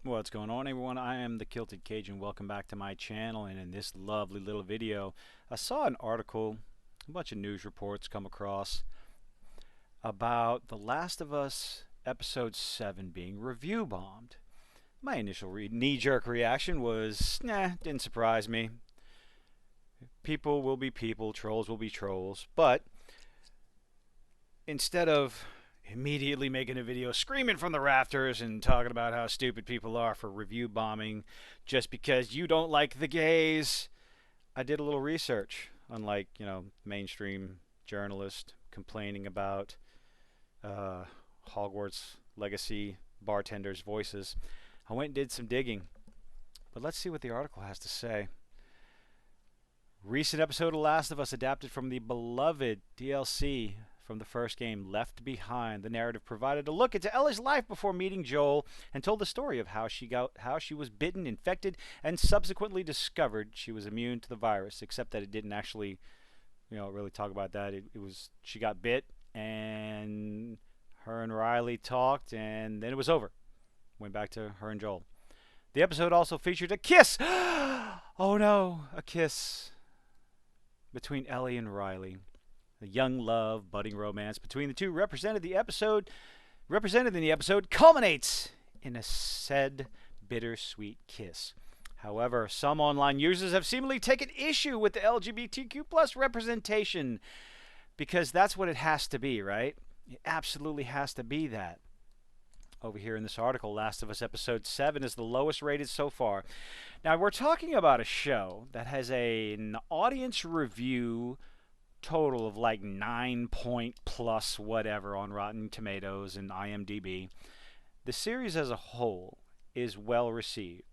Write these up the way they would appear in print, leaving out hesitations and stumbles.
What's going on, everyone? I am the Kilted Cajun. Welcome back to my channel. And in this lovely little video, I saw an article, a bunch of news reports come across about The Last of Us Episode 7 being review bombed. My initial knee-jerk reaction was, nah, didn't surprise me. People will be people, trolls will be trolls. But instead of immediately making a video screaming from the rafters and talking about how stupid people are for review bombing just because you don't like the gays, I did a little research. Unlike, mainstream journalists complaining about Hogwarts Legacy bartenders' voices, I went and did some digging. But let's see what the article has to say. Recent episode of Last of Us adapted from the beloved DLC from the first game, Left Behind. The narrative provided a look into Ellie's life before meeting Joel and told the story of how she was bitten, infected, and subsequently discovered she was immune to the virus, except that it didn't actually, really talk about that. It was she got bit and her and Riley talked and then it was over. Went back to her and Joel. The episode also featured a kiss. Oh no, a kiss between Ellie and Riley. The young love, budding romance between the two represented in the episode culminates in a said bittersweet kiss. However, some online users have seemingly taken issue with the LGBTQ plus representation because that's what it has to be, right? It absolutely has to be that. Over here in this article, Last of Us Episode 7 is the lowest rated so far. Now, we're talking about a show that has an audience review total of like 9 point plus whatever on Rotten Tomatoes and IMDb. The series as a whole is well received,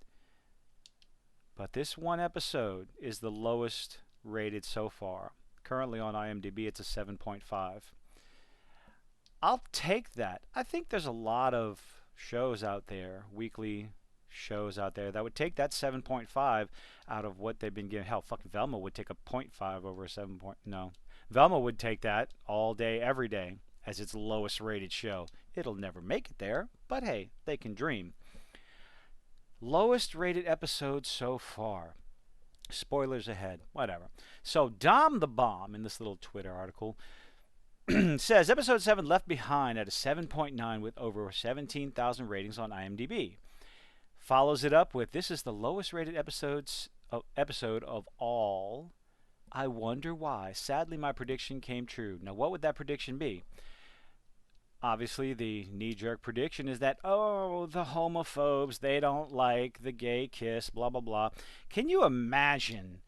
but this one episode is the lowest rated so far. Currently on IMDb it's a 7.5. I'll take that. I think there's a lot of shows out there, weekly shows out there, that would take that 7.5 out of what they've been given. Hell, fucking Velma would take a 0.5 over a 7. No. Velma would take that all day, every day, as its lowest rated show. It'll never make it there, but hey, they can dream. Lowest rated episode so far. Spoilers ahead. Whatever. So, Dom the Bomb, in this little Twitter article, says Episode 7 left behind at a 7.9 with over 17,000 ratings on IMDb. Follows it up with, this is the lowest rated episode of all. I wonder why. Sadly, my prediction came true. Now, what would that prediction be? Obviously, the knee-jerk prediction is that, oh, the homophobes, they don't like the gay kiss, blah, blah, blah. Can you imagine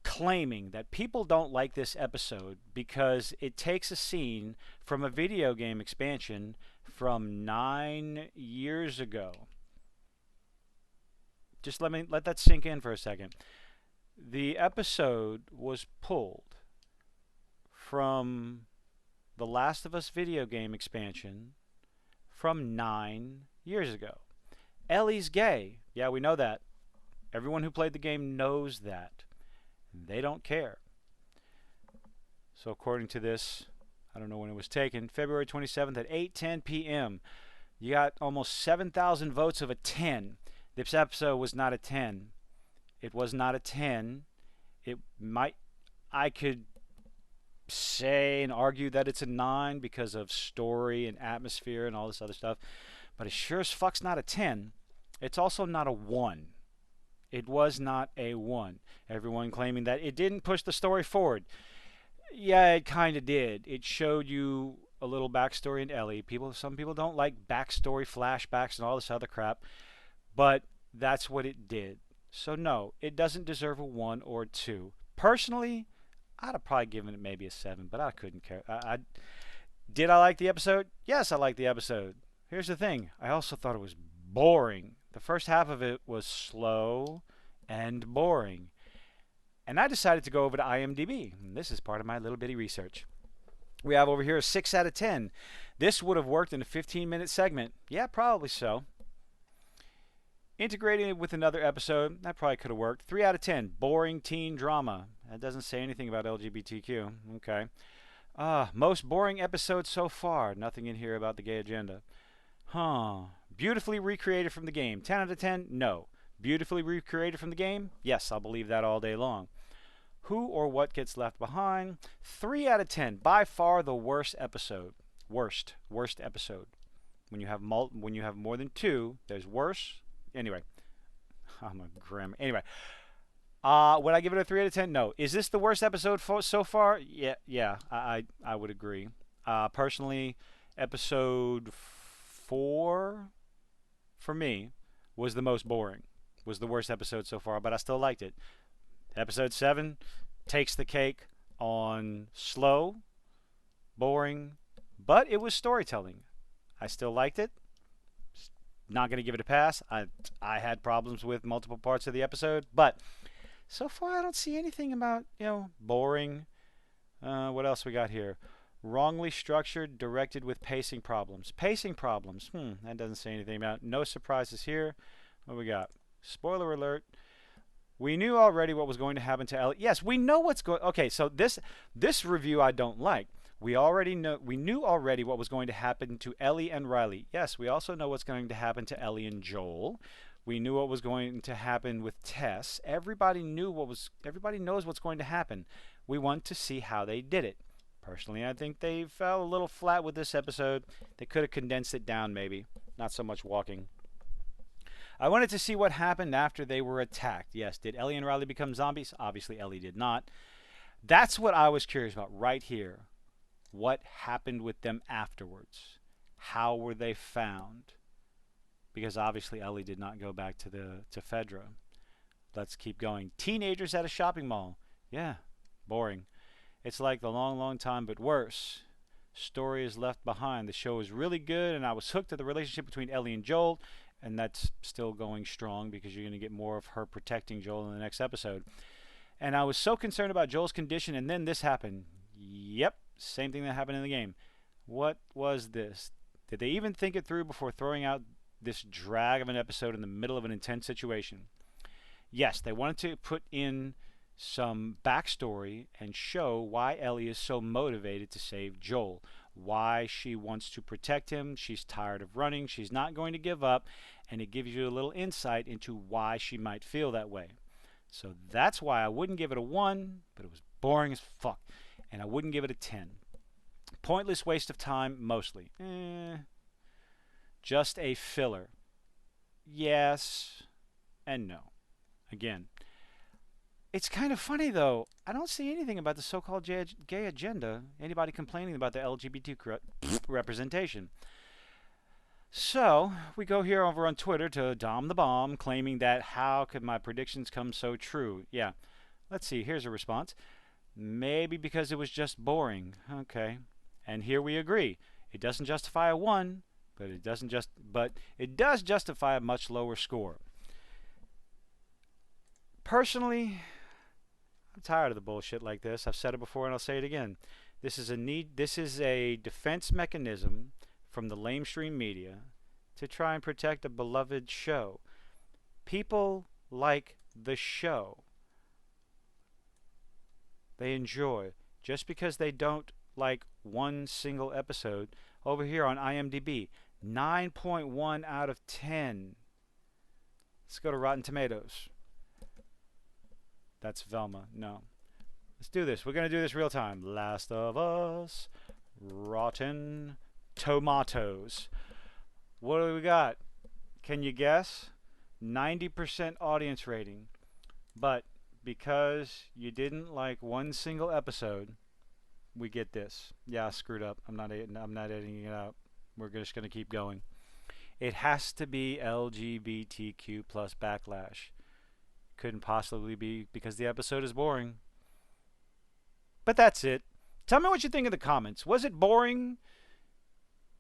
claiming that people don't like this episode because it takes a scene from a video game expansion from 9 years ago? Just let that sink in for a second. The episode was pulled from the Last of Us video game expansion from 9 years ago. Ellie's gay. Yeah, we know that. Everyone who played the game knows that. They don't care. So according to this, I don't know when it was taken, February 27th at 8:10 p.m. You got almost 7,000 votes of a 10. This episode was not a 10. It was not a 10. I could say and argue that it's a 9 because of story and atmosphere and all this other stuff, but it sure as fuck's not a 10. It's also not a 1. It was not a 1. Everyone claiming that it didn't push the story forward. Yeah, it kind of did. It showed you a little backstory in Ellie. Some people don't like backstory flashbacks and all this other crap, but that's what it did. So no, it doesn't deserve a 1 or 2. Personally, I'd have probably given it maybe a 7, but I couldn't care. Did I like the episode? Yes, I liked the episode. Here's the thing. I also thought it was boring. The first half of it was slow and boring. And I decided to go over to IMDb. And this is part of my little bitty research. We have over here a 6 out of 10. This would have worked in a 15-minute segment. Yeah, probably so. Integrating it with another episode, that probably could have worked. 3 out of 10. Boring teen drama. That doesn't say anything about LGBTQ. Okay. Most boring episode so far. Nothing in here about the gay agenda. Huh. Beautifully recreated from the game. 10 out of 10? No. Beautifully recreated from the game? Yes, I'll believe that all day long. Who or what gets left behind? 3 out of 10. By far the worst episode. Worst episode. When you have more than 2, there's worse. Anyway, I'm a grim. Anyway, would I give it a 3 out of 10? No. Is this the worst episode so far? Yeah. I would agree. Personally, episode 4 for me was the most boring. Was the worst episode so far, but I still liked it. Episode 7 takes the cake on slow, boring, but it was storytelling. I still liked it. Not going to give it a pass. I had problems with multiple parts of the episode, but so far I don't see anything about, boring. What else we got here? Wrongly structured, directed with pacing problems. Pacing problems. That doesn't say anything about. No surprises here. What we got? Spoiler alert. We knew already what was going to happen to Ellie. Yes, we know what's going. Okay, so this review I don't like. We knew already what was going to happen to Ellie and Riley. Yes, we also know what's going to happen to Ellie and Joel. We knew what was going to happen with Tess. Everybody knows what's going to happen. We want to see how they did it. Personally, I think they fell a little flat with this episode. They could have condensed it down maybe. Not so much walking. I wanted to see what happened after they were attacked. Yes, did Ellie and Riley become zombies? Obviously, Ellie did not. That's what I was curious about right here. What happened with them afterwards? How were they found? Because obviously Ellie did not go back to Fedra. Let's keep going. Teenagers at a shopping mall. Yeah, boring. It's like The Long, Long Time, but worse. Story is left behind. The show is really good, and I was hooked to the relationship between Ellie and Joel, and that's still going strong because you're going to get more of her protecting Joel in the next episode. And I was so concerned about Joel's condition, and then this happened. Yep, same thing that happened in the game. What was this? Did they even think it through before throwing out this drag of an episode in the middle of an intense situation? Yes, they wanted to put in some backstory and show why Ellie is so motivated to save Joel. Why she wants to protect him. She's tired of running. She's not going to give up. And it gives you a little insight into why she might feel that way. So that's why I wouldn't give it a 1, but it was boring as fuck. And I wouldn't give it a 10. Pointless waste of time, mostly. Just a filler. Yes and no. Again, it's kind of funny, though. I don't see anything about the so-called gay agenda. Anybody complaining about the LGBT representation. So, we go here over on Twitter to Dom the Bomb, claiming that how could my predictions come so true? Yeah. Let's see. Here's a response. Maybe because it was just boring. Okay. And here we agree. It doesn't justify a 1, but it does justify a much lower score. Personally, I'm tired of the bullshit like this. I've said it before and I'll say it again. This is a defense mechanism from the lamestream media to try and protect a beloved show. People like the show. They enjoy. Just because they don't like one single episode, over here on IMDb, 9.1 out of 10. Let's go to Rotten Tomatoes. That's Velma. No. Let's do this. We're going to do this real time. Last of Us. Rotten Tomatoes. What do we got? Can you guess? 90% audience rating. But because you didn't like one single episode, we get this. Yeah, I screwed up. I'm not editing it out. We're just going to keep going. It has to be LGBTQ plus backlash. Couldn't possibly be because the episode is boring. But that's it. Tell me what you think in the comments. Was it boring?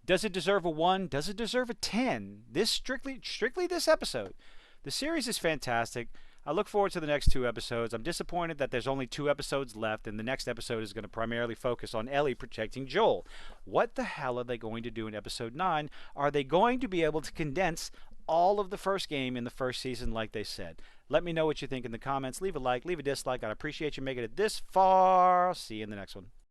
Does it deserve a 1? Does it deserve a 10? This strictly this episode. The series is fantastic. I look forward to the next 2 episodes. I'm disappointed that there's only 2 episodes left, and the next episode is going to primarily focus on Ellie protecting Joel. What the hell are they going to do in episode 9? Are they going to be able to condense all of the first game in the first season like they said? Let me know what you think in the comments. Leave a like, leave a dislike. I'd appreciate you making it this far. See you in the next one.